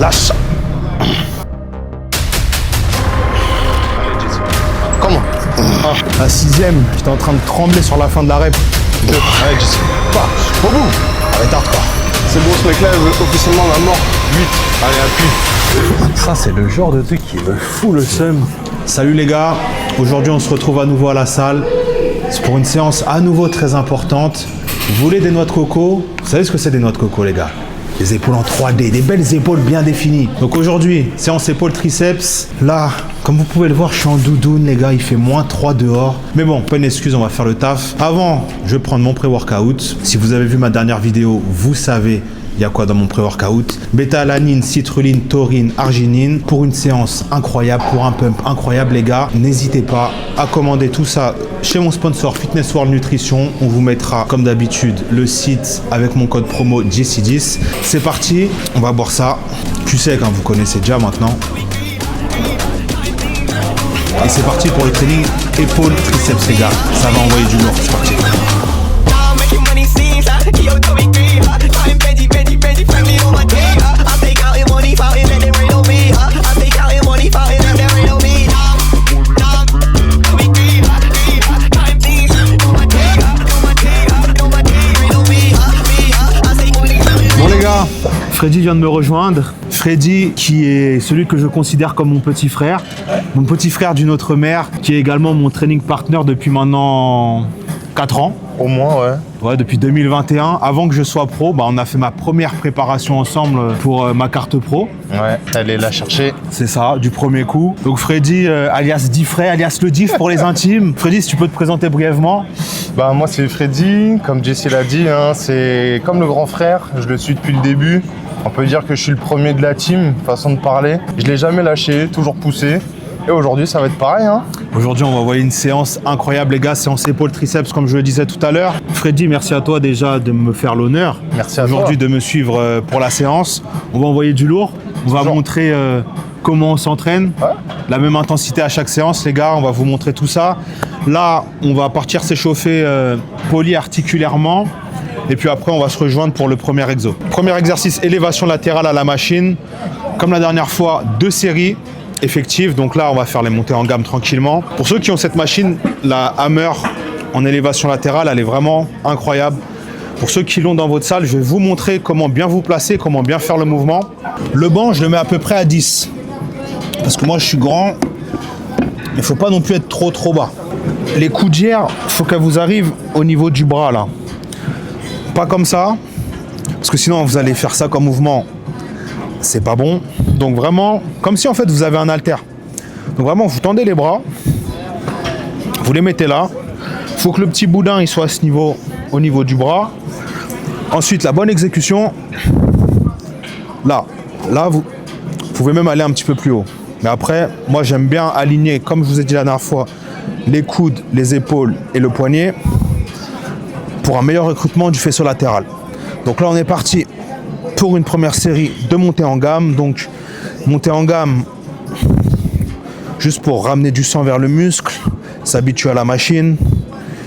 Lâche. Comment? La 6ème, j'étais en train de trembler sur la fin de la rep. 2. Allez, Jesse. Pas. Au bout. Arrête hardcore. C'est bon, ce mec-là veut officiellement la mort. 8. Allez, appuie. Ça, c'est le genre de truc qui me fout le seum. Salut les gars. Aujourd'hui, on se retrouve à nouveau à la salle. C'est pour une séance à nouveau très importante. Vous voulez des noix de coco? Vous savez ce que c'est des noix de coco, les gars? Des épaules en 3D, des belles épaules bien définies. Donc aujourd'hui, séance épaules triceps. Là, comme vous pouvez le voir, je suis en doudoune, les gars. Il fait -3 dehors. Mais bon, pas une excuse, on va faire le taf. Avant, je vais prendre mon pré-workout. Si vous avez vu ma dernière vidéo, vous savez il y a quoi dans mon pré-workout. Bêta-alanine, citrulline, taurine, arginine. Pour une séance incroyable, pour un pump incroyable, les gars. N'hésitez pas à commander tout ça chez mon sponsor Fitness World Nutrition. On vous mettra, comme d'habitude, le site avec mon code promo JC10. C'est parti, on va boire ça. Tu sais, quand vous connaissez déjà maintenant. Et c'est parti pour le training épaules triceps, les gars. Ça va envoyer du lourd, c'est parti. Bon les gars, Freddy vient de me rejoindre. Freddy qui est celui que je considère comme mon petit frère d'une autre mère, qui est également mon training partner depuis maintenant 4 ans. Au moins, ouais. Ouais, depuis 2021. Avant que je sois pro, on a fait ma première préparation ensemble pour ma carte pro. Ouais, allez la chercher. C'est ça, du premier coup. Donc Freddy, alias Diffray, alias le Diff pour les intimes. Freddy, si tu peux te présenter brièvement. Moi, c'est Freddy. Comme Jesse l'a dit, hein, c'est comme le grand frère. Je le suis depuis le début. On peut dire que je suis le premier de la team, façon de parler. Je l'ai jamais lâché, toujours poussé. Et aujourd'hui, ça va être pareil. Hein. Aujourd'hui, on va envoyer une séance incroyable, les gars. Séance épaules triceps, comme je le disais tout à l'heure. Freddy, merci à toi déjà de me faire l'honneur. Merci à toi. Aujourd'hui, de me suivre pour la séance. On va envoyer du lourd. On va montrer comment on s'entraîne. Ouais. La même intensité à chaque séance, les gars. On va vous montrer tout ça. Là, on va partir s'échauffer polyarticulairement. Et puis après, on va se rejoindre pour le premier exo. Premier exercice, élévation latérale à la machine. Comme la dernière fois, 2 séries effectives. Donc là, on va faire les montées en gamme tranquillement. Pour ceux qui ont cette machine, la Hammer en élévation latérale, elle est vraiment incroyable. Pour ceux qui l'ont dans votre salle, je vais vous montrer comment bien vous placer, comment bien faire le mouvement. Le banc, je le mets à peu près à 10. Parce que moi, je suis grand. Il ne faut pas non plus être trop bas. Les coudières, il faut qu'elles vous arrivent au niveau du bras, là. Pas comme ça, parce que sinon vous allez faire ça comme mouvement, c'est pas bon. Donc vraiment, comme si en fait vous avez un haltère. Donc vraiment, vous tendez les bras, vous les mettez là. Il faut que le petit boudin il soit à ce niveau, au niveau du bras. Ensuite, la bonne exécution. Là, vous pouvez même aller un petit peu plus haut. Mais après, moi j'aime bien aligner, comme je vous ai dit la dernière fois, les coudes, les épaules et le poignet, pour un meilleur recrutement du faisceau latéral. Donc là, on est parti pour une première série de montée en gamme. Donc, montée en gamme, juste pour ramener du sang vers le muscle, s'habituer à la machine.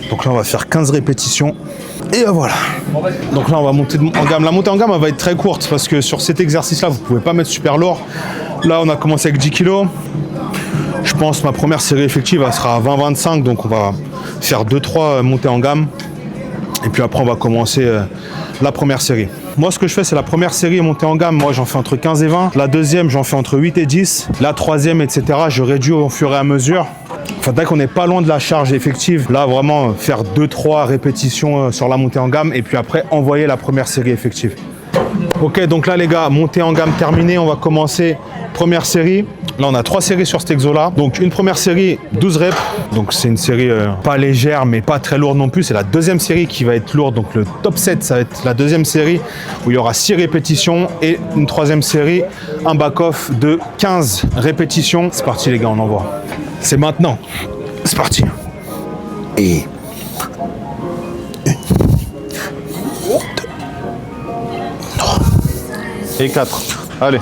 Donc là, on va faire 15 répétitions. Et voilà. Donc là, on va monter en gamme. La montée en gamme, elle va être très courte parce que sur cet exercice-là, vous ne pouvez pas mettre super lourd. Là, on a commencé avec 10 kg. Je pense que ma première série effective, elle sera à 20-25. Donc, on va faire 2-3 montées en gamme. Et puis après, on va commencer la première série. Moi, ce que je fais, c'est la première série montée en gamme. Moi, j'en fais entre 15 et 20. La deuxième, j'en fais entre 8 et 10. La troisième, etc., je réduis au fur et à mesure. Enfin, dès qu'on n'est pas loin de la charge effective, là, vraiment, faire 2-3 répétitions sur la montée en gamme. Et puis après, envoyer la première série effective. Ok, donc là, les gars, montée en gamme terminée. On va commencer première série. Là, on a 3 séries sur cet exo-là. Donc, une première série, 12 reps. Donc, c'est une série pas légère, mais pas très lourde non plus. C'est la deuxième série qui va être lourde. Donc, le top 7, ça va être la deuxième série où il y aura 6 répétitions. Et une troisième série, un back-off de 15 répétitions. C'est parti, les gars, on envoie. C'est maintenant. C'est parti. Et... 1, 2, 3. Et 4. Allez.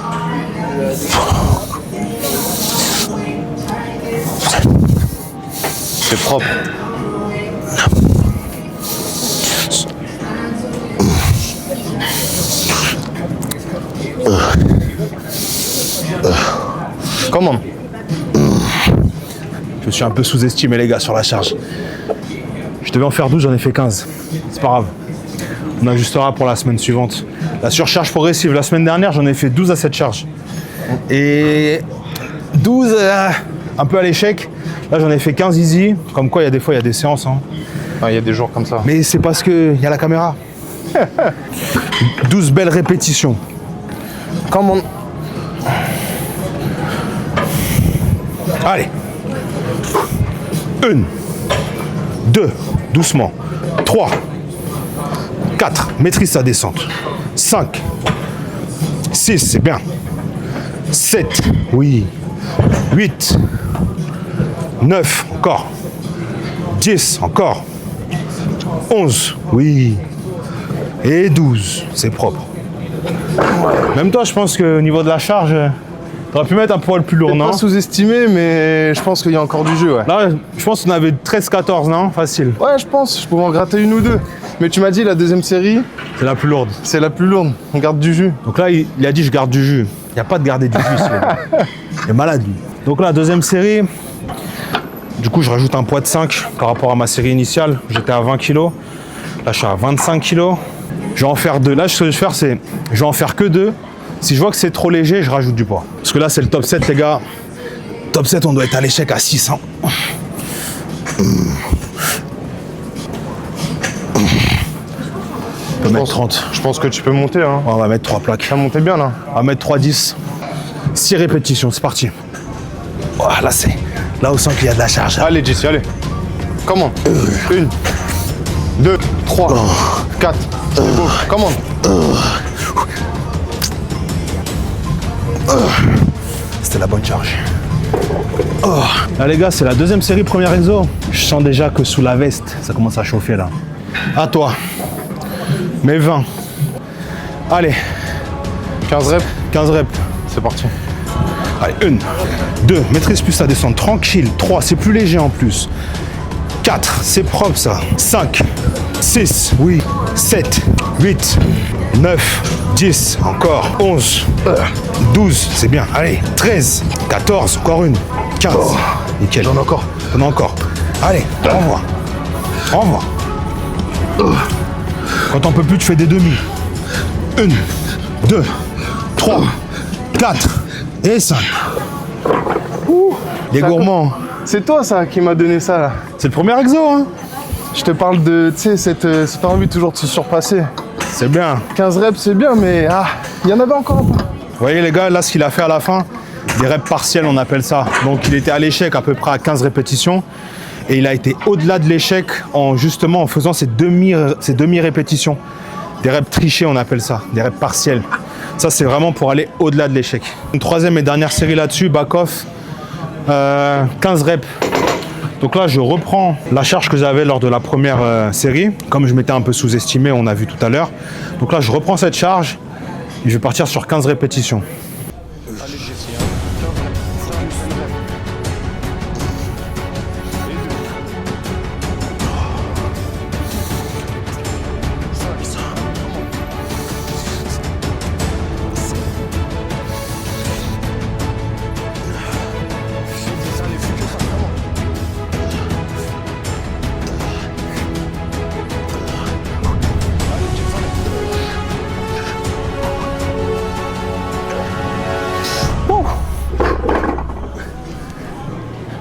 C'est propre. Commande. Je me suis un peu sous-estimé les gars sur la charge. Je devais en faire 12, j'en ai fait 15. C'est pas grave. On ajustera pour la semaine suivante. La surcharge progressive, la semaine dernière, j'en ai fait 12 à cette charge. Et 12 un peu à l'échec. Là, j'en ai fait 15 easy. Comme quoi, il y a des fois, il y a des séances. Hein. Ah, il y a des jours comme ça. Mais c'est parce qu'il y a la caméra. 12 belles répétitions. Commande. Allez. 1, 2, doucement. 3, 4, maîtrise sa descente. 5, 6, c'est bien. 7, oui. 8, 9, encore. 10, encore. 11, oui. Et 12, c'est propre. Même toi, je pense qu'au niveau de la charge, t'aurais pu mettre un poil plus lourd, non? Pas sous-estimé, mais je pense qu'il y a encore du jeu, ouais. Là, je pense qu'on avait 13-14, non? Facile. Ouais, je pense. Je pourrais en gratter une ou deux. Mais tu m'as dit, la deuxième série, C'est la plus lourde. c'est la plus lourde. On garde du jus. Donc là, il a dit je garde du jus. Il n'y a pas de garder du jus, il est malade, lui. Donc là, deuxième série. Du coup, je rajoute un poids de 5 par rapport à ma série initiale. J'étais à 20 kg. Là, je suis à 25 kg. Je vais en faire 2. Là, ce que je vais faire, c'est je vais en faire que 2. Si je vois que c'est trop léger, je rajoute du poids. Parce que là, c'est le top 7, les gars. Top 7, on doit être à l'échec à 600. On peut mettre 30. Je pense que tu peux monter, hein. On va mettre 3 plaques. Ça montait bien, là. On va mettre 3, 10. 6 répétitions, c'est parti. Voilà, c'est là où on sent qu'il y a de la charge. Allez, Jesse, allez. Commande. 1, 2, 3, 4. Commande. C'était la bonne charge. Là les gars, c'est la deuxième série, premier exo. Je sens déjà que sous la veste, ça commence à chauffer là. À toi. Mes 20. Allez, 15 reps. 15 reps. C'est parti. Allez, 1, 2, maîtrise plus la descente, tranquille. 3, c'est plus léger en plus. 4, c'est propre ça. 5, 6, oui. 7, 8, 9, 10, encore. 11, 12, c'est bien. Allez, 13, 14, encore une. 15, nickel. J'en ai encore. J'en ai encore. Allez, renvoie. Renvoie. Quand on peut plus, tu fais des demi. 1, 2, 3, 4 et 5. Les gourmands. C'est toi, ça, qui m'a donné ça, là. C'est le premier exo, hein. Je te parle de, tu sais, cette envie toujours de se surpasser. C'est bien. 15 reps, c'est bien, mais il y en avait encore un peu. Vous voyez les gars, là ce qu'il a fait à la fin, des reps partiels on appelle ça. Donc il était à l'échec à peu près à 15 répétitions et il a été au-delà de l'échec en justement en faisant ces demi-répétitions. Des reps trichés on appelle ça, des reps partiels. Ça c'est vraiment pour aller au-delà de l'échec. Une troisième et dernière série là-dessus, back-off, 15 reps. Donc là je reprends la charge que j'avais lors de la première série. Comme je m'étais un peu sous-estimé, on a vu tout à l'heure. Donc là je reprends cette charge. Et je vais partir sur 15 répétitions.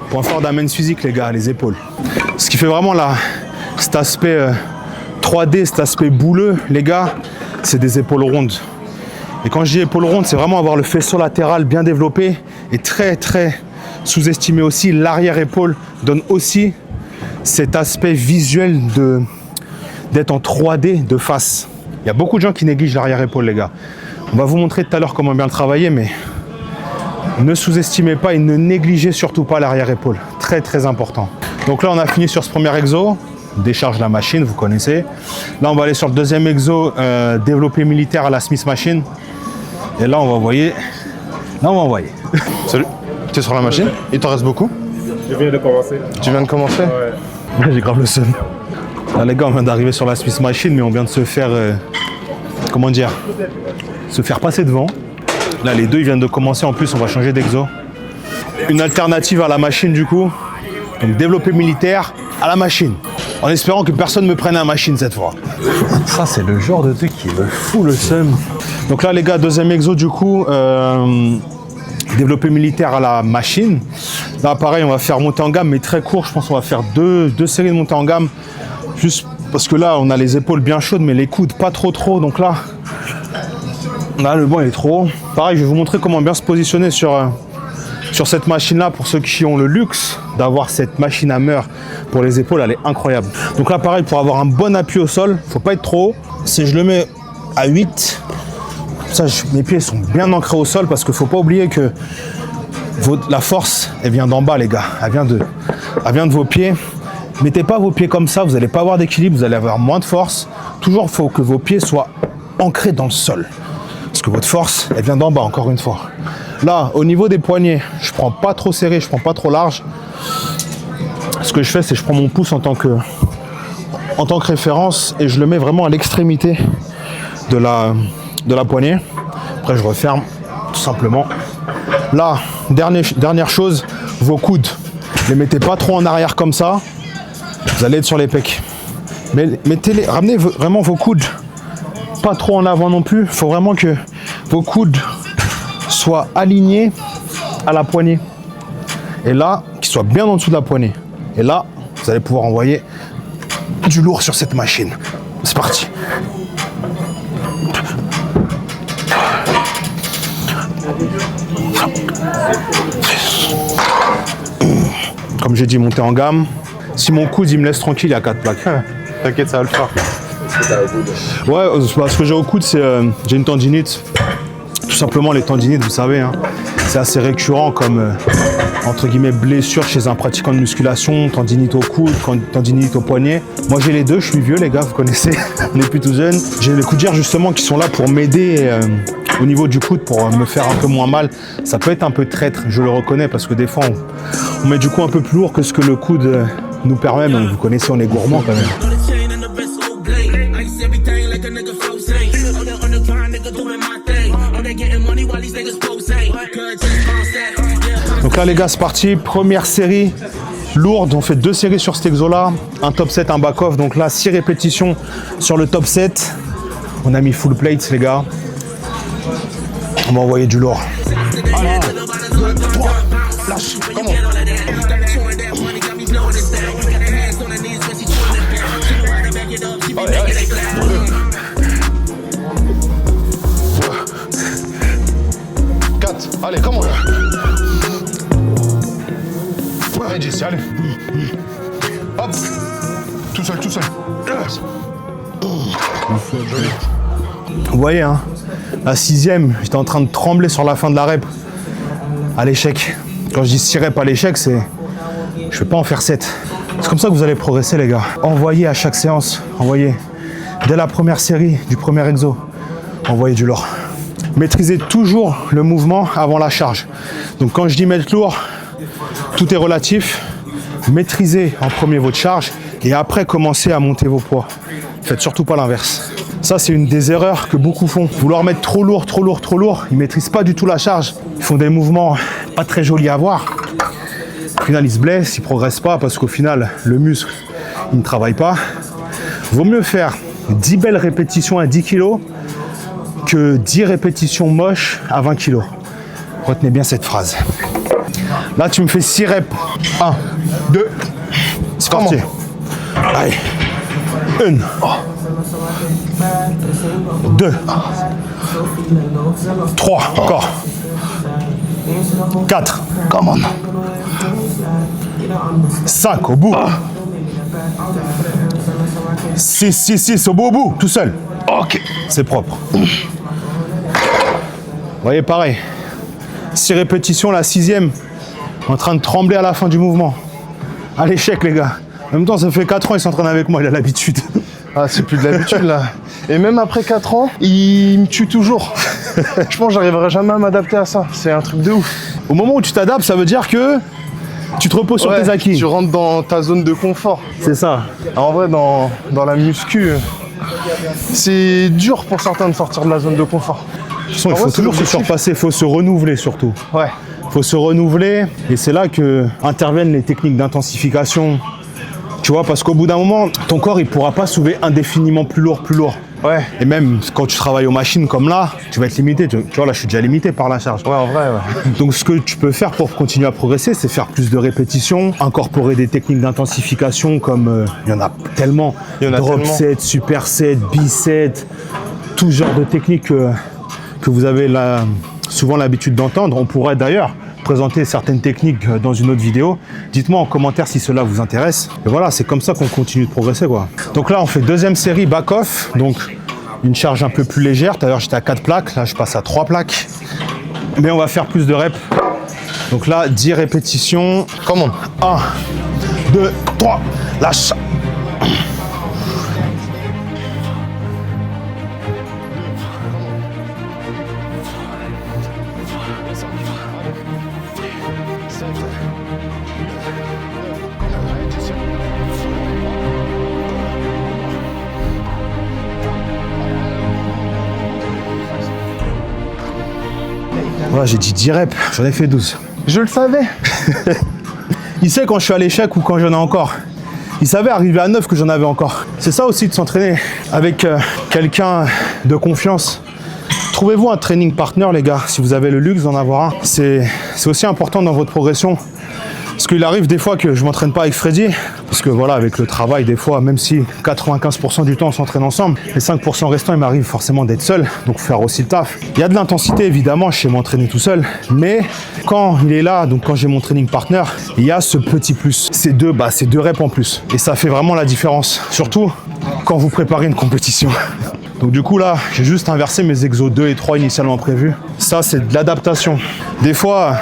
Point fort d'Amens Physique, les gars, les épaules. Ce qui fait vraiment cet aspect 3D, cet aspect bouleux, les gars, c'est des épaules rondes. Et quand je dis épaules rondes, c'est vraiment avoir le faisceau latéral bien développé et très sous-estimé aussi. L'arrière-épaule donne aussi cet aspect visuel d'être en 3D de face. Il y a beaucoup de gens qui négligent l'arrière-épaule, les gars. On va vous montrer tout à l'heure comment bien le travailler, mais ne sous-estimez pas et ne négligez surtout pas l'arrière-épaule. Très important. Donc là, on a fini sur ce premier exo. Décharge la machine, vous connaissez. Là, on va aller sur le deuxième exo, développé militaire à la Smith Machine. Et là, on va envoyer. Salut. T'es sur la machine? Il t'en reste beaucoup? Je viens de commencer. Tu viens de commencer? Ouais. J'ai grave le seum. Là, les gars, on vient d'arriver sur la Smith Machine, mais on vient de se faire... comment dire? Se faire passer devant. Là, les deux, ils viennent de commencer. En plus, on va changer d'exo. une alternative à la machine du coup. Donc développé militaire à la machine. En espérant que personne ne me prenne à la machine cette fois. Ça c'est le genre de truc qui me fout le seum. Donc là les gars, deuxième exo du coup. Développé militaire à la machine. Là pareil, on va faire monter en gamme mais très court. Je pense qu'on va faire deux séries de montée en gamme. Juste parce que là on a les épaules bien chaudes mais les coudes pas trop. Donc là le banc il est trop haut. Pareil, je vais vous montrer comment bien se positionner sur cette machine là pour ceux qui ont le luxe d'avoir cette machine Hammer pour les épaules, elle est incroyable. Donc là pareil, pour avoir un bon appui au sol, faut pas être trop haut. Si je le mets à 8, ça, mes pieds sont bien ancrés au sol parce qu'il faut pas oublier que la force, elle vient d'en bas les gars, elle vient de vos pieds. Mettez pas vos pieds comme ça, vous n'allez pas avoir d'équilibre, vous allez avoir moins de force. Toujours il faut que vos pieds soient ancrés dans le sol. Parce que votre force, elle vient d'en bas, encore une fois. Là, au niveau des poignets, je prends pas trop serré, je prends pas trop large. Ce que je fais, c'est que je prends mon pouce en tant que référence et je le mets vraiment à l'extrémité de la poignée. Après, je referme tout simplement. Là, dernière chose, vos coudes. Ne les mettez pas trop en arrière comme ça. Vous allez être sur les pecs. Mais ramenez vraiment vos coudes pas trop en avant non plus. Il faut vraiment que vos coudes soient alignés à la poignée. Et là, qu'ils soient bien en dessous de la poignée. Et là, vous allez pouvoir envoyer du lourd sur cette machine. C'est parti. Comme j'ai dit, monter en gamme. Si mon coude il me laisse tranquille, il y a 4 plaques. T'inquiète, ça va le faire. Ouais, ce que j'ai au coude, c'est j'ai une tendinite. Tout simplement, les tendinites, vous savez, hein, c'est assez récurrent comme entre guillemets blessure chez un pratiquant de musculation, tendinite au coude, tendinite au poignet. Moi j'ai les deux, je suis vieux les gars, vous connaissez, on n'est plus tout jeune. J'ai les coudières justement qui sont là pour m'aider au niveau du coude pour me faire un peu moins mal. Ça peut être un peu traître, je le reconnais, parce que des fois on met du coup un peu plus lourd que ce que le coude nous permet, mais vous connaissez, on est gourmand quand même. Donc là les gars, c'est parti, première série lourde, on fait 2 séries sur cet exo là, un top 7, un back off, donc là 6 répétitions sur le top 7, on a mis full plates les gars, on va envoyer du lourd. Allez, 3, lâche, comment? 4, allez, comment? Allez, Jesse, allez. Hop. Tout seul. Vous voyez, hein, la 6e, j'étais en train de trembler sur la fin de la rep. À l'échec. Quand je dis 6 reps à l'échec, c'est... Je vais pas en faire 7. C'est comme ça que vous allez progresser, les gars. Envoyez à chaque séance. Envoyez. Dès la première série du premier exo, envoyez du lourd. Maîtrisez toujours le mouvement avant la charge. Donc quand je dis mettre lourd, tout est relatif. Maîtrisez en premier votre charge et après commencez à monter vos poids. Faites surtout pas l'inverse. Ça, c'est une des erreurs que beaucoup font. Vouloir mettre trop lourd. Ils maîtrisent pas du tout la charge. Ils font des mouvements pas très jolis à voir. Au final, ils se blessent, ils progressent pas parce qu'au final, le muscle, il ne travaille pas. Vaut mieux faire 10 belles répétitions à 10 kg que 10 répétitions moches à 20 kg. Retenez bien cette phrase. Là, tu me fais 6 reps. 1, 2, c'est parti. Allez. 1, 2, 3, encore. 4, come on. 5, au bout. 6, au bout, tout seul. Ok. C'est propre. Vous voyez, pareil. 6 répétitions, la 6e. En train de trembler à la fin du mouvement. À l'échec, les gars. En même temps, ça fait 4 ans, il s'entraîne avec moi, il a l'habitude. Ah, c'est plus de l'habitude, là. Et même après 4 ans, il me tue toujours. Je pense que j'arriverai jamais à m'adapter à ça. C'est un truc de ouf. Au moment où tu t'adaptes, ça veut dire que tu te reposes sur tes acquis. Tu rentres dans ta zone de confort. C'est ça. En vrai, dans la muscu, c'est dur pour certains de sortir de la zone de confort. De toute façon, il faut toujours se surpasser, il faut se renouveler surtout. Ouais. faut se renouveler. Et c'est là que interviennent les techniques d'intensification. Tu vois, parce qu'au bout d'un moment, ton corps, il pourra pas soulever indéfiniment plus lourd, plus lourd. Ouais. Et même quand tu travailles aux machines comme là, tu vas être limité. Tu vois, là, je suis déjà limité par la charge. Ouais, en vrai, ouais. Donc, ce que tu peux faire pour continuer à progresser, c'est faire plus de répétitions, incorporer des techniques d'intensification comme il y en a tellement. Il y en a Drop tellement. set, super set, B-set, tout genre de techniques que vous avez là, souvent l'habitude d'entendre. On pourrait d'ailleurs présenter certaines techniques dans une autre vidéo. Dites-moi en commentaire si cela vous intéresse. Et voilà, c'est comme ça qu'on continue de progresser, quoi. Donc là, on fait deuxième série back-off. Donc, une charge un peu plus légère. Tout à l'heure, j'étais à 4 plaques. Là, je passe à 3 plaques. Mais on va faire plus de reps. Donc là, 10 répétitions. Comment? 1, 2, 3. Lâche. Voilà, j'ai dit 10 reps, j'en ai fait 12. Je le savais. Il sait quand je suis à l'échec ou quand j'en ai encore. Il savait arriver à 9 que j'en avais encore. C'est ça aussi de s'entraîner avec quelqu'un de confiance. Trouvez-vous un training partner, les gars, si vous avez le luxe d'en avoir un. C'est aussi important dans votre progression. Parce qu'il arrive des fois que je m'entraîne pas avec Freddy, parce que voilà, avec le travail, des fois, même si 95% du temps on s'entraîne ensemble, les 5% restants, il m'arrive forcément d'être seul, donc faire aussi le taf. Il y a de l'intensité, évidemment, je sais m'entraîner tout seul, mais quand il est là, donc quand j'ai mon training partner, il y a ce petit plus. C'est deux reps en plus, et ça fait vraiment la différence, surtout quand vous préparez une compétition. Donc du coup là, j'ai juste inversé mes exos 2 et 3 initialement prévus. Ça, c'est de l'adaptation. Des fois,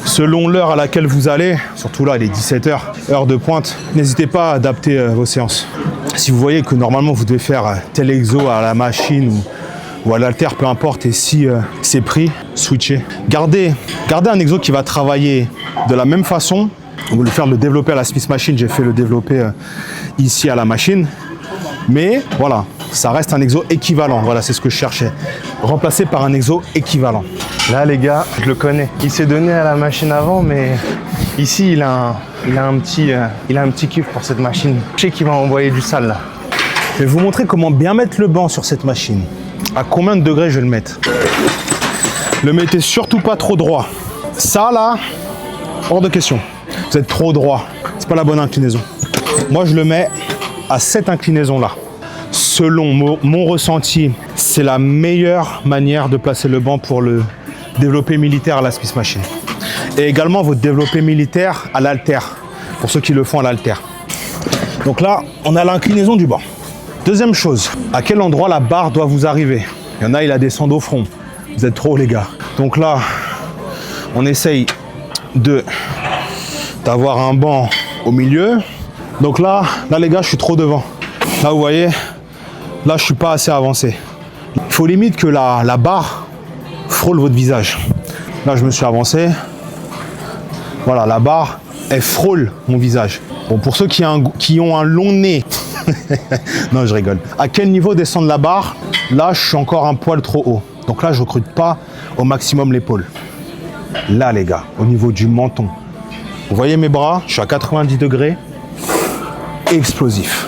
selon l'heure à laquelle vous allez, surtout là, il est 17h, heure de pointe, n'hésitez pas à adapter vos séances. Si vous voyez que normalement vous devez faire tel exo à la machine ou à l'haltère, peu importe, et si c'est pris, switchez. Gardez un exo qui va travailler de la même façon. On va le développer à la Smith Machine, j'ai fait le développer ici à la machine. Mais voilà, ça reste un exo équivalent. Voilà, c'est ce que je cherchais. Remplacé par un exo équivalent. Là, les gars, je le connais. Il s'est donné à la machine avant, mais ici, il a un petit kiff pour cette machine. Je sais qu'il va envoyer du sale, là. Je vais vous montrer comment bien mettre le banc sur cette machine. À combien de degrés je vais le mettre. Le mettez surtout pas trop droit. Ça, là, hors de question. Vous êtes trop droit. C'est pas la bonne inclinaison. Moi, je le mets à cette inclinaison-là. Selon mon ressenti, c'est la meilleure manière de placer le banc pour le développé militaire à la Smith Machine. Et également votre développé militaire à l'haltère, pour ceux qui le font à l'haltère. Donc là, on a l'inclinaison du banc. Deuxième chose, à quel endroit la barre doit vous arriver? Il y en a, il la descend au front. Vous êtes trop, les gars. Donc là, on essaye d'avoir un banc au milieu. Donc là, les gars, je suis trop devant. Là, vous voyez, là, je suis pas assez avancé. Il faut limite que la barre frôle votre visage. Là, je me suis avancé. Voilà, la barre, elle frôle mon visage. Bon, pour ceux qui ont un long nez, non, je rigole. À quel niveau descendre la barre? Là, je suis encore un poil trop haut. Donc là, je recrute pas au maximum l'épaule. Là, les gars, au niveau du menton. Vous voyez mes bras? Je suis à 90 degrés. Explosif.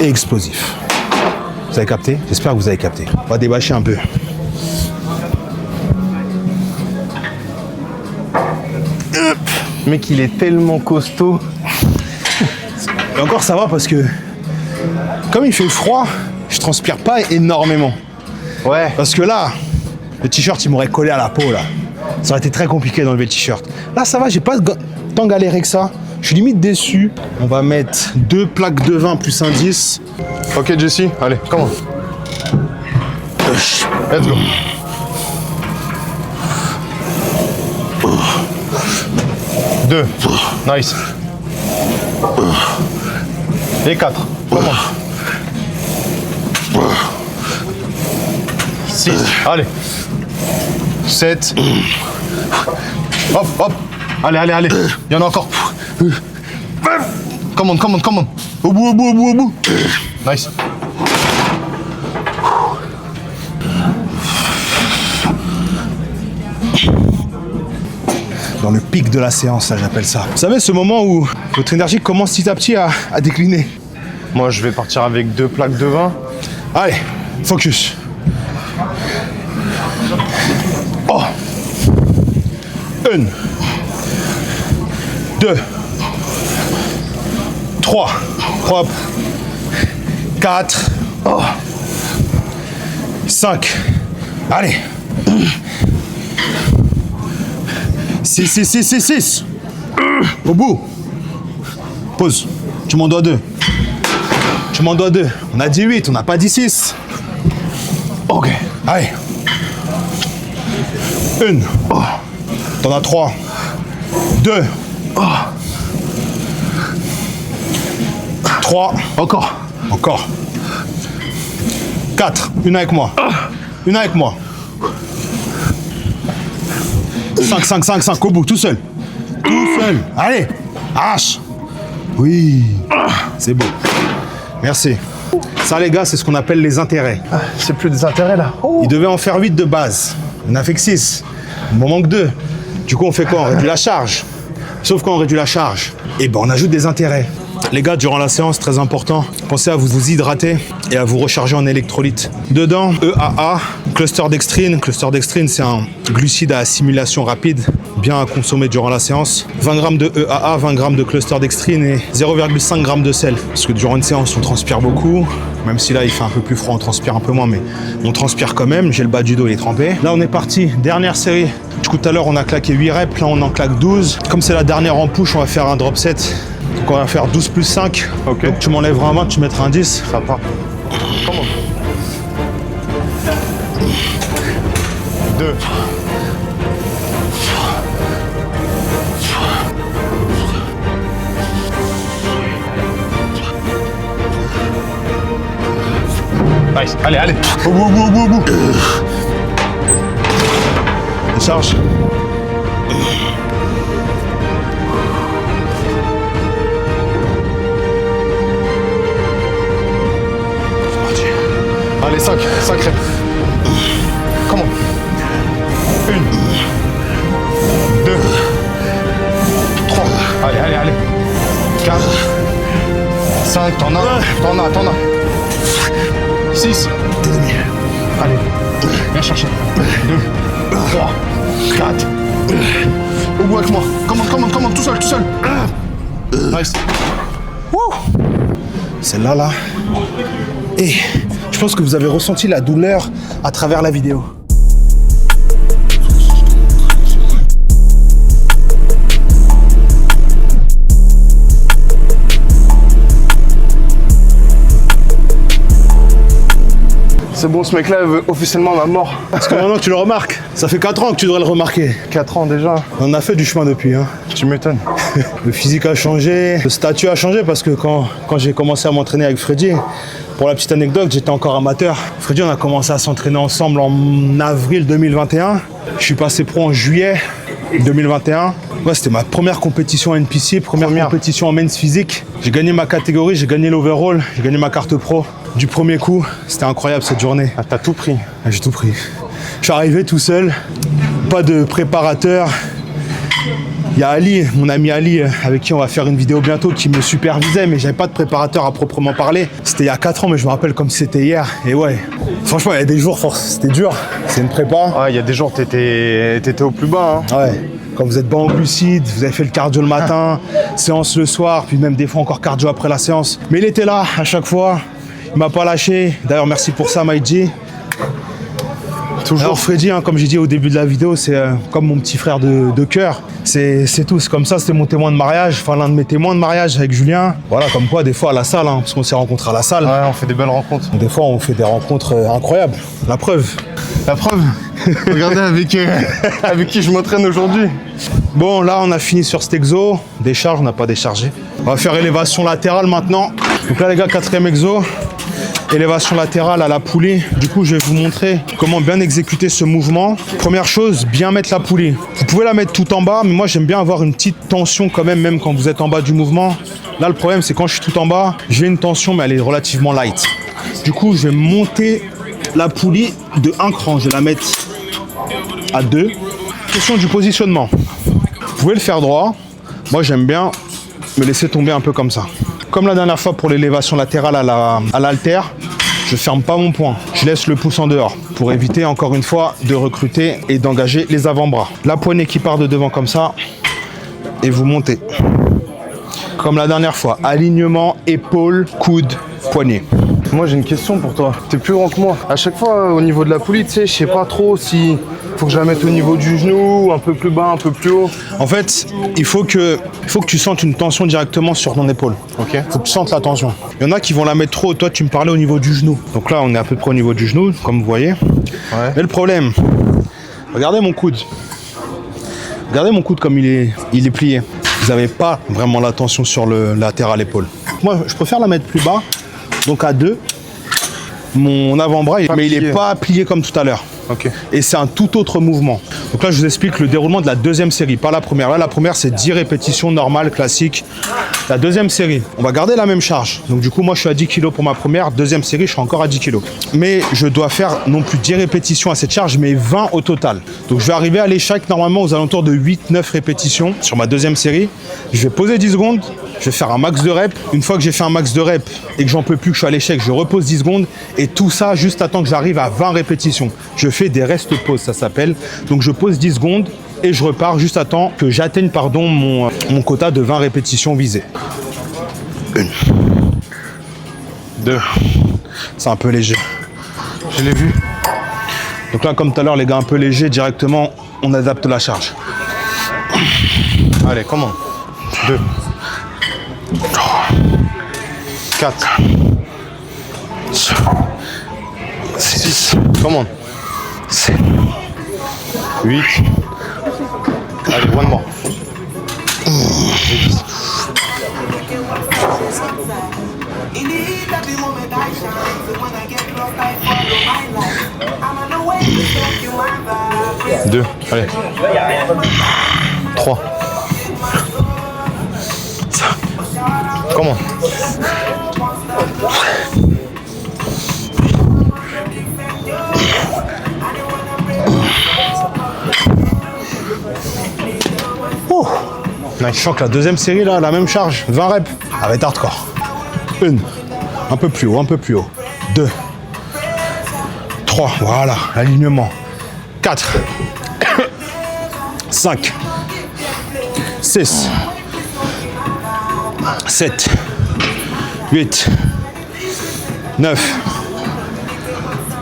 Explosif. Vous avez capté? J'espère que vous avez capté. On va débâcher un peu. Mec, il est tellement costaud. Et encore, ça va parce que comme il fait froid, je transpire pas énormément. Ouais. Parce que là, le t-shirt, il m'aurait collé à la peau, là. Ça aurait été très compliqué d'enlever le t-shirt. Là, ça va, j'ai pas tant galéré que ça. Je suis limite déçu. On va mettre 2 plaques de 20 plus un 10. Ok, Jesse, allez, comment? Let's go. Deux. Nice. Et 4. Comment? 6. Allez. 7. Hop, hop. Allez, allez, allez. Il y en a encore. Come on, come on, come on. Au bout, au bout, au bout, au bout. Nice. dans le pic de la séance, ça j'appelle ça. Vous savez, ce moment où votre énergie commence petit à petit à décliner. Moi, je vais partir avec 2 plaques de 20. Allez, focus. Oh. 1, 2, 3, hop, 4, 5, allez, 6, au bout, pause, tu m'en dois 2, on a dit 8, on n'a pas dit 6, ok, allez, 1, t'en as 3, 2, 3, encore, 4, une avec moi, 5, au bout, tout seul, allez, arrache, oui, c'est bon, merci. Ça les gars, c'est ce qu'on appelle les intérêts. C'est plus des intérêts là. Il devait en faire 8 de base, on a fait que 6, il m'en manque 2, du coup on fait quoi? On réduit la charge, sauf quand on réduit la charge, et ben on ajoute des intérêts. Les gars, durant la séance, très important, pensez à vous hydrater et à vous recharger en électrolytes. Dedans, EAA, cluster dextrine. Cluster dextrine, c'est un glucide à assimilation rapide, bien à consommer durant la séance. 20 grammes de EAA, 20 grammes de cluster dextrine et 0,5 grammes de sel. Parce que durant une séance, on transpire beaucoup. Même si là, il fait un peu plus froid, on transpire un peu moins, mais on transpire quand même. J'ai le bas du dos, il est trempé. Là, on est parti. Dernière série. Du coup, tout à l'heure, on a claqué 8 reps. Là, on en claque 12. Comme c'est la dernière en push, on va faire un drop set. Donc on va faire 12 plus 5. Ok. Donc tu m'enlèveras un 20, tu mettras un 10. Ça part. Comment 2. Nice. Allez. Au bout. Décharge. Allez, 5 reps. Comment 1, 2, 3. Allez. 4, 5, t'en as. 6. Allez, viens chercher. 2, 3, 4. Au bout avec moi. Commande, tout seul. Nice. Celle-là, là. Et je pense que vous avez ressenti la douleur à travers la vidéo. C'est bon, ce mec-là veut officiellement ma mort. Parce que maintenant que tu le remarques, ça fait 4 ans que tu devrais le remarquer. 4 ans déjà. On a fait du chemin depuis. Hein. Tu m'étonnes. Le physique a changé, le statut a changé parce que quand j'ai commencé à m'entraîner avec Freddy, pour la petite anecdote, j'étais encore amateur. Freddy, on a commencé à s'entraîner ensemble en avril 2021. Je suis passé pro en juillet 2021. Ouais, c'était ma première compétition NPC, première compétition en men's physique. J'ai gagné ma catégorie, j'ai gagné l'overall, j'ai gagné ma carte pro. Du premier coup, c'était incroyable cette journée. Ah, t'as tout pris. J'ai tout pris. Je suis arrivé tout seul, pas de préparateur. Il y a Ali, mon ami Ali, avec qui on va faire une vidéo bientôt, qui me supervisait, mais j'avais pas de préparateur à proprement parler. C'était il y a 4 ans, mais je me rappelle comme si c'était hier. Et ouais, franchement, il y a des jours, c'était dur. C'est une prépa. Ouais, il y a des jours, t'étais au plus bas. Hein. Ouais. Quand vous êtes bas en glucides, vous avez fait le cardio le matin, séance le soir, puis même des fois encore cardio après la séance. Mais il était là à chaque fois. Il m'a pas lâché. D'ailleurs, merci pour ça, Maïdji. Toujours. Alors Freddy, hein, comme j'ai dit au début de la vidéo, c'est comme mon petit frère de cœur. C'est tout, c'est comme ça, c'était mon témoin de mariage, enfin l'un de mes témoins de mariage avec Julien. Voilà, comme quoi des fois à la salle, hein, parce qu'on s'est rencontrés à la salle. Ouais, on fait des belles rencontres. Des fois on fait des rencontres incroyables. La preuve. Regardez avec qui je m'entraîne aujourd'hui. Bon, là on a fini sur cet exo. Décharge, on n'a pas déchargé. On va faire élévation latérale maintenant. Donc là les gars, 4e exo. Élévation latérale à la poulie. Du coup, je vais vous montrer comment bien exécuter ce mouvement. Première chose, bien mettre la poulie. Vous pouvez la mettre tout en bas, mais moi, j'aime bien avoir une petite tension quand même quand vous êtes en bas du mouvement. Là, le problème, c'est quand je suis tout en bas, j'ai une tension, mais elle est relativement light. Du coup, je vais monter la poulie de 1 cran. Je vais la mettre à 2. Question du positionnement. pouvez le faire droit. Moi, j'aime bien me laisser tomber un peu comme ça. Comme la dernière fois pour l'élévation latérale à l'haltère, je ferme pas mon poing. Je laisse le pouce en dehors pour éviter encore une fois de recruter et d'engager les avant-bras. La poignée qui part de devant comme ça et vous montez. Comme la dernière fois, alignement, épaule, coude, poignet. Moi j'ai une question pour toi. T'es plus grand que moi. À chaque fois au niveau de la poulie, tu sais, je sais pas trop si faut que je la mette au niveau du genou, un peu plus bas, un peu plus haut. En fait, il faut que tu sentes une tension directement sur ton épaule. Ok. Faut que tu sentes la tension. Il y en a qui vont la mettre trop haut. Toi, tu me parlais au niveau du genou. Donc là, on est à peu près au niveau du genou, comme vous voyez. Ouais. Mais le problème, regardez mon coude. Regardez mon coude comme il est plié. Vous n'avez pas vraiment la tension sur le latéral épaule. Moi, je préfère la mettre plus bas. Donc à 2, mon avant-bras, mais il n'est pas plié comme tout à l'heure. Ok. Et c'est un tout autre mouvement. Donc là, je vous explique le déroulement de la deuxième série, pas la première. Là, la première, c'est 10 répétitions normales, classiques. La deuxième série, on va garder la même charge. Donc du coup, moi, je suis à 10 kg pour ma première. Deuxième série, je suis encore à 10 kg. Mais je dois faire non plus 10 répétitions à cette charge, mais 20 au total. Donc je vais arriver à l'échec normalement aux alentours de 8-9 répétitions sur ma deuxième série. Je vais poser 10 secondes. Je vais faire un max de reps. Une fois que j'ai fait un max de reps et que j'en peux plus, que je suis à l'échec, je repose 10 secondes. Et tout ça, juste attends que j'arrive à 20 répétitions. Je fais des restes pauses, ça s'appelle. Donc je pose 10 secondes et je repars juste à temps que j'atteigne mon quota de 20 répétitions visées. 1, 2, c'est un peu léger. Je l'ai vu. Donc là, comme tout à l'heure, les gars, un peu léger, directement, on adapte la charge. Allez, comment 2, 3, 4, 6, comment 7, 8. Allez, one more. Deux, allez. 3. Comment? Oh. Je sens que la deuxième série, là, la même charge, 20 reps, ça va être hardcore. 1, un peu plus haut, un peu plus haut. 2, 3, voilà, l'alignement. 4, 5, 6, 7, 8, 9,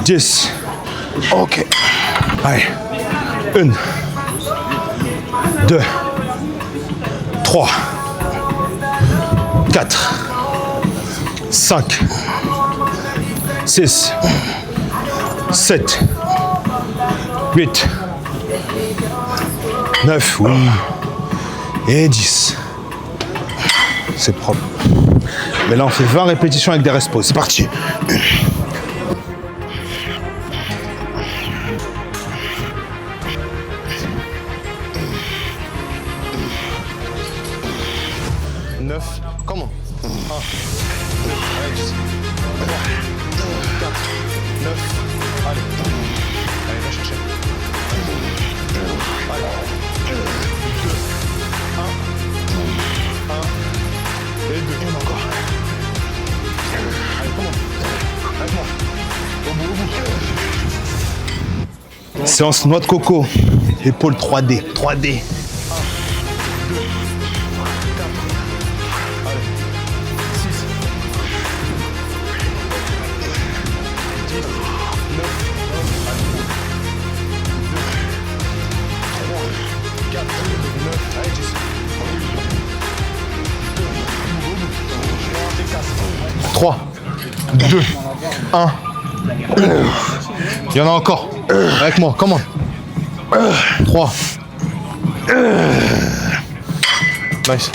10. Ok. Allez. 1, 2, 3, 4, 5, 6, 7, 8, 9, oui, et 10. C'est propre. Mais là, on fait 20 répétitions avec des restes pauses. C'est parti. Comment? 1, 2, allez, 10, 3, 4, 9, allez. Allez, va chercher. Allez. 2, 1, et 2. Et encore. Allez, comment? Avec moi. Au bout. Séance noix de coco. Épaule 3D. 3D. Trois, 2, 1. Il y en a encore. Avec moi, comment? 3. Nice.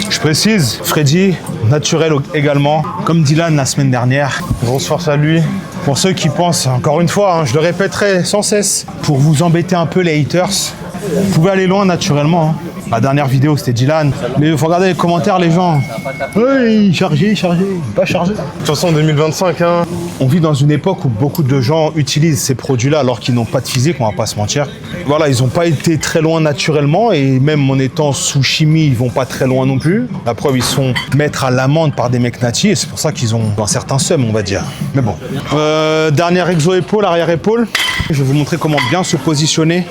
Je précise, Freddy, naturel également, comme Dylan la semaine dernière. Grosse force à lui. Pour ceux qui pensent, encore une fois, je le répéterai sans cesse, pour vous embêter un peu les haters, vous pouvez aller loin naturellement. La dernière vidéo, c'était Dylan. Mais il faut regarder les commentaires, les gens. Oui, chargé, pas chargé. De toute façon, 2025, hein. On vit dans une époque où beaucoup de gens utilisent ces produits-là alors qu'ils n'ont pas de physique, on va pas se mentir. Voilà, ils n'ont pas été très loin naturellement et même en étant sous chimie, ils vont pas très loin non plus. La preuve, ils sont mettre à l'amende par des mecs natifs et c'est pour ça qu'ils ont un certain seum, on va dire. Mais bon. Dernière exo-épaule, arrière-épaule. Je vais vous montrer comment bien se positionner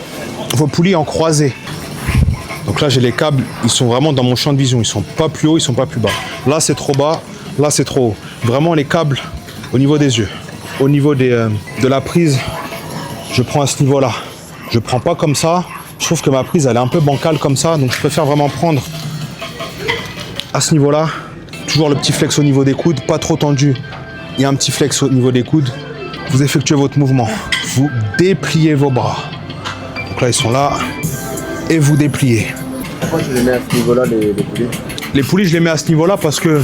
vos poulies en croisée. Donc là, j'ai les câbles, ils sont vraiment dans mon champ de vision. Ils sont pas plus hauts, ils sont pas plus bas. Là, c'est trop bas, là, c'est trop haut. Vraiment, les câbles au niveau des yeux. Au niveau de la prise, je prends à ce niveau-là. Je prends pas comme ça. Je trouve que ma prise, elle est un peu bancale comme ça. Donc, je préfère vraiment prendre à ce niveau-là. Toujours le petit flex au niveau des coudes, pas trop tendu. Il y a un petit flex au niveau des coudes. Vous effectuez votre mouvement. Vous dépliez vos bras. Donc là, ils sont là. Et vous dépliez. Pourquoi tu les mets à ce niveau-là, les poulies? Les poulies, je les mets à ce niveau-là parce que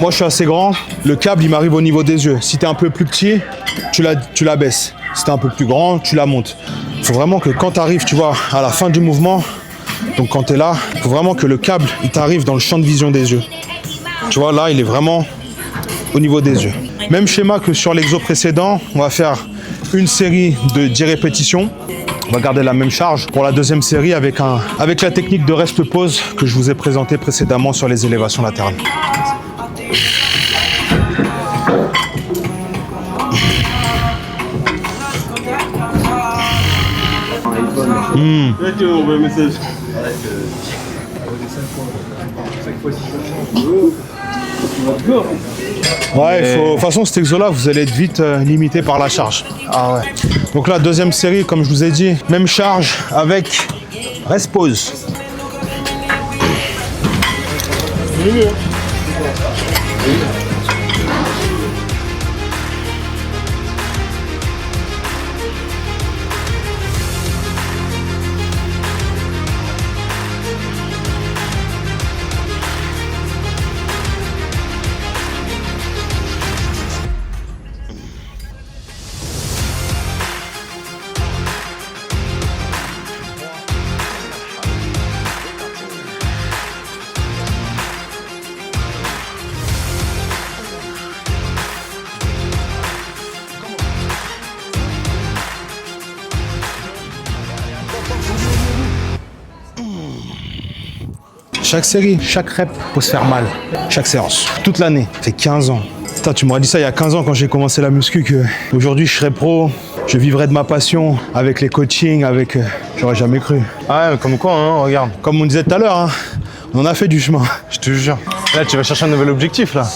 moi, je suis assez grand. Le câble, il m'arrive au niveau des yeux. Si tu es un peu plus petit, tu la baisses. Si tu es un peu plus grand, tu la montes. Il faut vraiment que quand tu arrives, tu vois, à la fin du mouvement, donc quand tu es là, il faut vraiment que le câble, il t'arrive dans le champ de vision des yeux. Tu vois, là, il est vraiment au niveau des yeux. Même schéma que sur l'exo précédent, on va faire une série de 10 répétitions. On va garder la même charge pour la deuxième série avec la technique de reste-pause que je vous ai présentée précédemment sur les élévations latérales. Ouais, de toute façon, cet exo-là, vous allez être vite limité par la charge. Ah ouais. Donc là, deuxième série, comme je vous ai dit, même charge avec rest pause. Chaque série, chaque rep, faut se faire mal. Chaque séance. Toute l'année. Ça fait 15 ans. Putain, tu m'aurais dit ça il y a 15 ans quand j'ai commencé la muscu que aujourd'hui je serais pro, je vivrais de ma passion avec les coachings, avec... J'aurais jamais cru. Ah ouais, comme quoi, hein, regarde. Comme on disait tout à l'heure, hein, on en a fait du chemin. Je te jure. Là, tu vas chercher un nouvel objectif, là.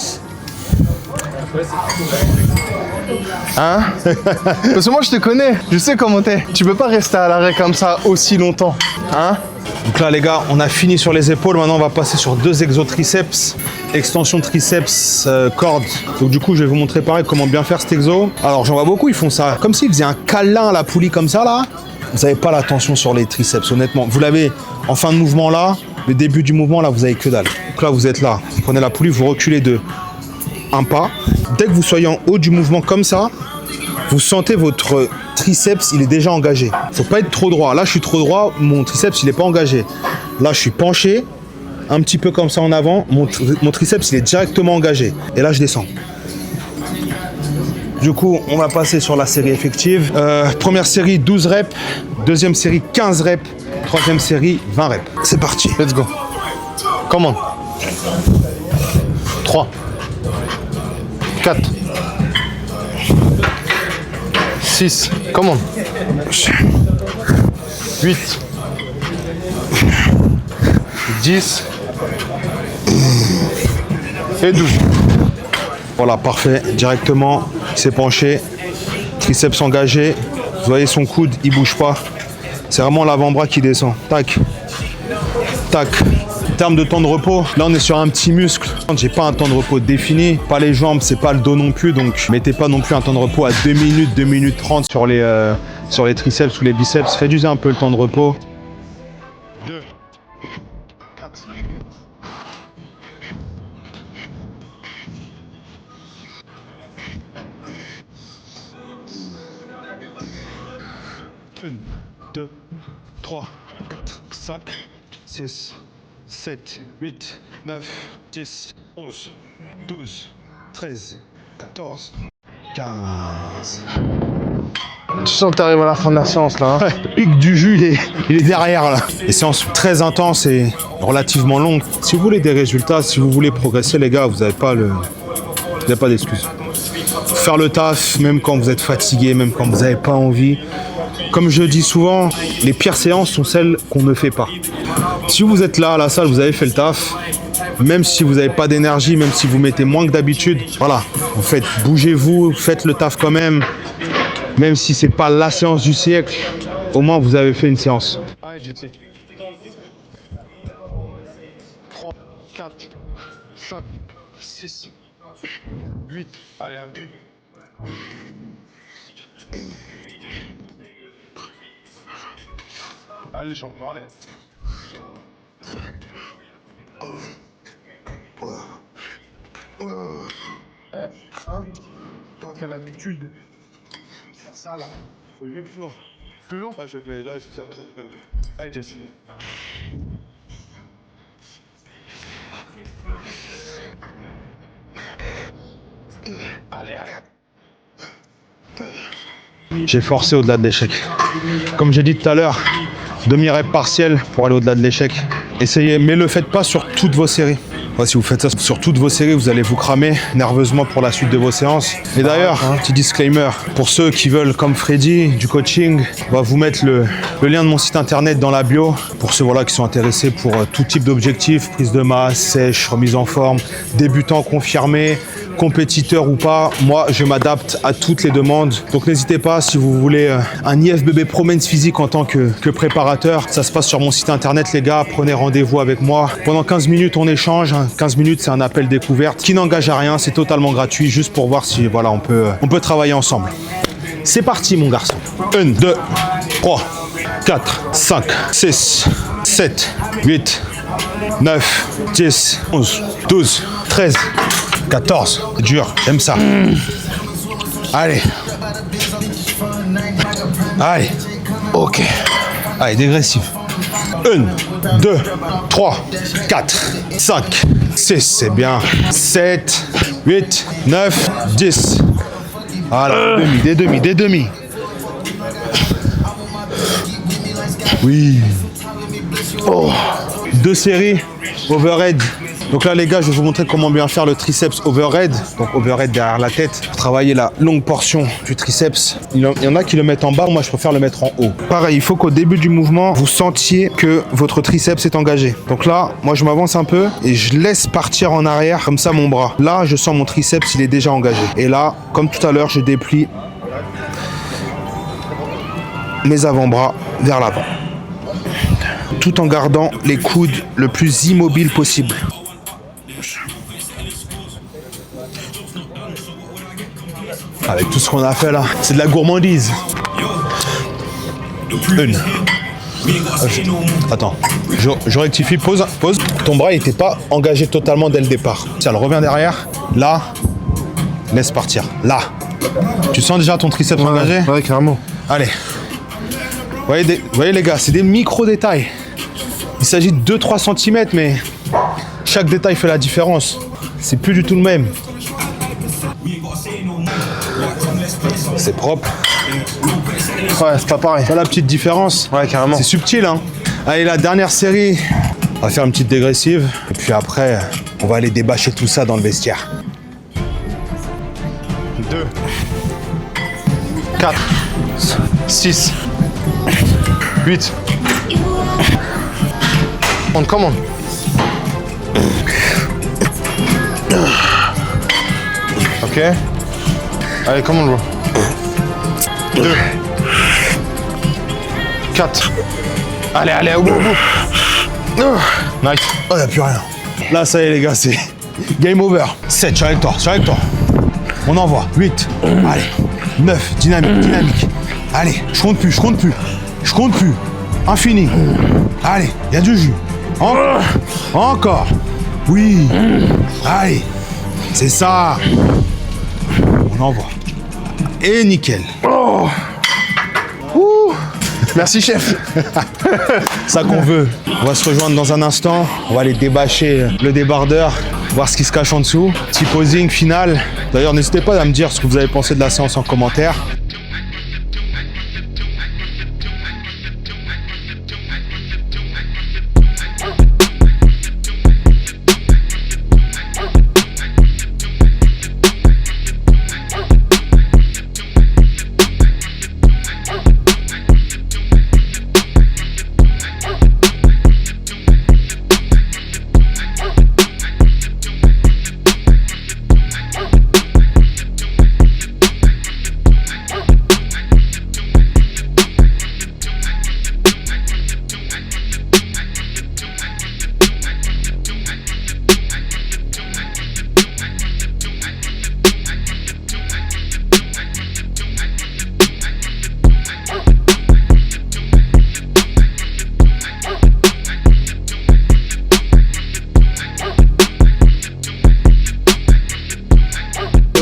Hein? Parce que moi, je te connais. Je sais comment t'es. Tu peux pas rester à l'arrêt comme ça aussi longtemps. Hein? Donc là les gars, on a fini sur les épaules, maintenant on va passer sur 2 exo-triceps, extension triceps, corde. Donc du coup je vais vous montrer pareil comment bien faire cet exo. Alors j'en vois beaucoup, ils font ça comme s'ils faisaient un câlin à la poulie comme ça là. Vous n'avez pas la tension sur les triceps honnêtement. Vous l'avez en fin de mouvement là, le début du mouvement là vous avez que dalle. Donc là vous êtes là, vous prenez la poulie, vous reculez de un pas. Dès que vous soyez en haut du mouvement comme ça, vous sentez votre triceps, il est déjà engagé. Faut pas être trop droit. Là, je suis trop droit, mon triceps, il est pas engagé. Là, je suis penché, un petit peu comme ça en avant, mon triceps, il est directement engagé. Et là, je descends. Du coup, on va passer sur la série effective. Première série, 12 reps. Deuxième série, 15 reps. Troisième série, 20 reps. C'est parti. Let's go. Comment? 3. 4. 6, comment? 8, 10 et 12. Voilà, parfait. Directement, il s'est penché. Triceps engagé. Vous voyez son coude, il bouge pas. C'est vraiment l'avant-bras qui descend. Tac. Tac. En termes de temps de repos, là on est sur un petit muscle. J'ai pas un temps de repos défini, pas les jambes, c'est pas le dos non plus, donc mettez pas non plus un temps de repos à 2 minutes, 2 minutes 30 sur les triceps ou les biceps. Réduisez un peu le temps de repos. 2, 4, 1, 2, 3, 4, 5, 6, 7, 8, 9, 10, 11, 12, 13, 14, 15. Tu sens que t'arrives à la fin de la séance là. Ouais, le pic du jus, il est derrière là. Les séances très intenses et relativement longues. Si vous voulez des résultats, si vous voulez progresser, les gars, vous n'avez pas d'excuses. Faire le taf, même quand vous êtes fatigué, même quand vous n'avez pas envie. Comme je dis souvent, les pires séances sont celles qu'on ne fait pas. Si vous êtes là à la salle, vous avez fait le taf, même si vous n'avez pas d'énergie, même si vous mettez moins que d'habitude, voilà, vous faites, bougez-vous, faites le taf quand même. Même si c'est pas la séance du siècle, au moins vous avez fait une séance. Allez, JT. 3, 4, 5, 6, 8. Allez, allez. Allez, champion, allez. Toi qui as l'habitude de faire ça là, faut y aller plus loin. Plus loin? Ouais, je vais là, je vais faire. Allez, Jess. Allez, allez. J'ai forcé au-delà de l'échec. Comme j'ai dit tout à l'heure, demi-rep partiel pour aller au-delà de l'échec. Essayez, mais le faites pas sur toutes vos séries. Ouais, si vous faites ça sur toutes vos séries, vous allez vous cramer nerveusement pour la suite de vos séances. Et d'ailleurs, petit disclaimer, pour ceux qui veulent, comme Freddy, du coaching, on va vous mettre le lien de mon site internet dans la bio. Pour ceux qui sont intéressés pour tout type d'objectifs, prise de masse, sèche, remise en forme, débutant confirmé, compétiteur ou pas, moi je m'adapte à toutes les demandes. Donc n'hésitez pas, si vous voulez un IFBB Pro Men's Physique en tant que préparateur, ça se passe sur mon site internet les gars, prenez rendez-vous avec moi. Pendant 15 minutes on échange, 15 minutes c'est un appel découverte qui n'engage à rien, c'est totalement gratuit, juste pour voir si voilà on peut travailler ensemble. C'est parti mon garçon. 1, 2, 3, 4, 5, 6, 7, 8, 9, 10, 11, 12, 13, 14, dur, j'aime ça. Allez. Allez. Ok. Allez, dégressif. 1, 2, 3, 4, 5, 6, c'est bien. 7, 8, 9, 10. Voilà, des demi. Oui. Oh. 2 séries, overhead. Donc là les gars, je vais vous montrer comment bien faire le triceps overhead. Donc overhead derrière la tête. Pour travailler la longue portion du triceps. Il y en a qui le mettent en bas, moi je préfère le mettre en haut. Pareil, il faut qu'au début du mouvement, vous sentiez que votre triceps est engagé. Donc là, moi je m'avance un peu et je laisse partir en arrière comme ça mon bras. Là, je sens mon triceps, il est déjà engagé. Et là, comme tout à l'heure, je déplie mes avant-bras vers l'avant. Tout en gardant les coudes le plus immobiles possible. Avec tout ce qu'on a fait là, c'est de la gourmandise. 1. Attends, je rectifie, pause. Ton bras n'était pas engagé totalement dès le départ. Tiens, le revient derrière. Là, laisse partir. Là. Tu sens déjà ton triceps engagé? Ouais, carrément. Allez. Vous voyez les gars, c'est des micro-détails. Il s'agit de 2-3 cm, mais chaque détail fait la différence. C'est plus du tout le même. C'est propre. Ouais, c'est pas pareil. Voilà la petite différence. Ouais, carrément. C'est subtil, hein. Allez, la dernière série. On va faire une petite dégressive. Et puis après, on va aller débâcher tout ça dans le vestiaire. 2, 4, 6, 8. On commande. Ok. Allez, commande, bro. 2, 4. Allez, au bout. Nice. Oh, y'a plus rien. Là, ça y est, les gars, c'est game over. 7, je suis avec toi. On envoie. 8. Allez. 9, dynamique. Allez, je compte plus. Infini. Allez, il y a du jus. Encore. Oui. Allez. C'est ça. On envoie. Et nickel. Merci chef. Ça qu'on veut. On va se rejoindre dans un instant. On va aller débâcher le débardeur, voir ce qui se cache en dessous. Petit posing final. D'ailleurs, n'hésitez pas à me dire ce que vous avez pensé de la séance en commentaire.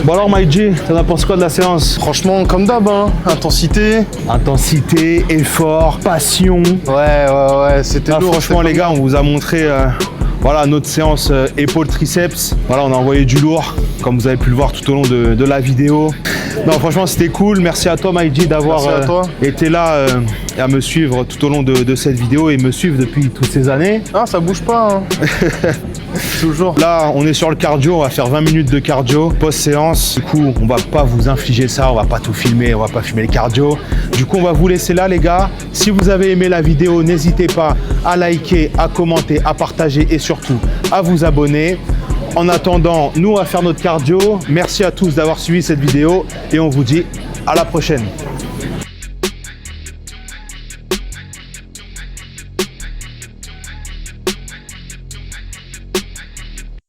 Bon alors MyG, t'en as pensé quoi de la séance? Franchement, comme d'hab, hein. Intensité. Intensité, effort, passion. Ouais, c'était Là, lourd. franchement les gars, on vous a montré voilà, notre séance épaule triceps. Voilà, on a envoyé du lourd, comme vous avez pu le voir tout au long de la vidéo. Non, franchement, c'était cool. Merci à toi MyG d'avoir été là et à me suivre tout au long de cette vidéo et me suivre depuis toutes ces années. Ah, ça bouge pas, hein. Toujours. Là, on est sur le cardio, on va faire 20 minutes de cardio post-séance. Du coup, on va pas vous infliger ça, on va pas tout filmer, on va pas filmer le cardio. Du coup, on va vous laisser là, les gars. Si vous avez aimé la vidéo, n'hésitez pas à liker, à commenter, à partager et surtout à vous abonner. En attendant, nous, on va faire notre cardio. Merci à tous d'avoir suivi cette vidéo et on vous dit à la prochaine.